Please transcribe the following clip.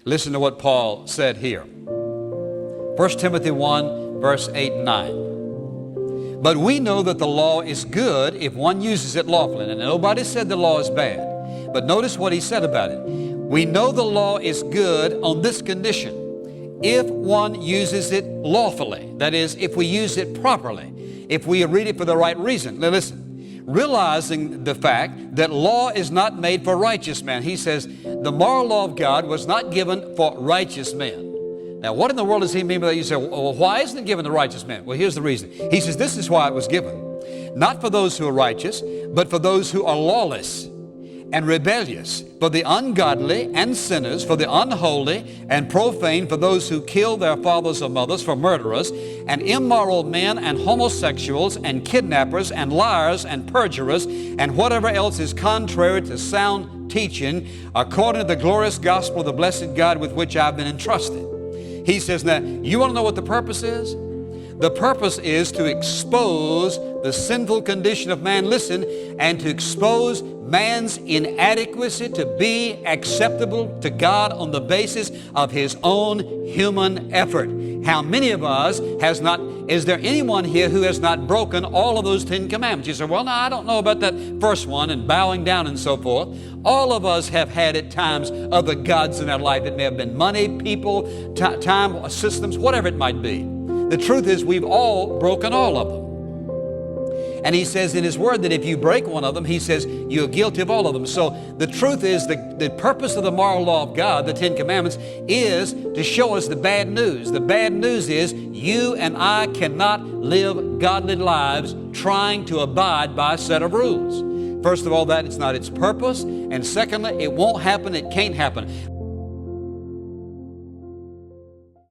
Listen to what Paul said here. 1 Timothy 1, verse 8 and 9. But we know that the law is good if one uses it lawfully. And nobody said the law is bad. But notice what he said about it. We know the law is good on this condition: if one uses it lawfully. That is, if we use it properly, if we read it for the right reason. Now listen, realizing the fact that law is not made for righteous men. He says the moral law of God was not given for righteous men. Now, what in the world does he mean by that? You say, well, why isn't it given to righteous men? Well, here's the reason. He says this is why it was given. Not for those who are righteous, but for those who are lawless and rebellious, for the ungodly and sinners, for the unholy and profane, for those who kill their fathers or mothers, for murderers and immoral men and homosexuals and kidnappers and liars and perjurers and whatever else is contrary to sound teaching, according to the glorious gospel of the blessed God with which I've been entrusted. He says, now, you want to know what the purpose is? The purpose is to expose the sinful condition of man, listen, and to expose man's inadequacy to be acceptable to God on the basis of his own human effort. How many of us is there anyone here who has not broken all of those 10 commandments? You say, well, no, I don't know about that first one and bowing down and so forth. All of us have had at times other gods in our life. It may have been money, people, time, systems, whatever it might be. The truth is we've all broken all of them. And he says in his word that if you break one of them, he says you're guilty of all of them. So the truth is the purpose of the moral law of God, the 10 Commandments, is to show us the bad news. The bad news is you and I cannot live godly lives trying to abide by a set of rules. First of all, that it's not its purpose. And secondly, it won't happen, it can't happen.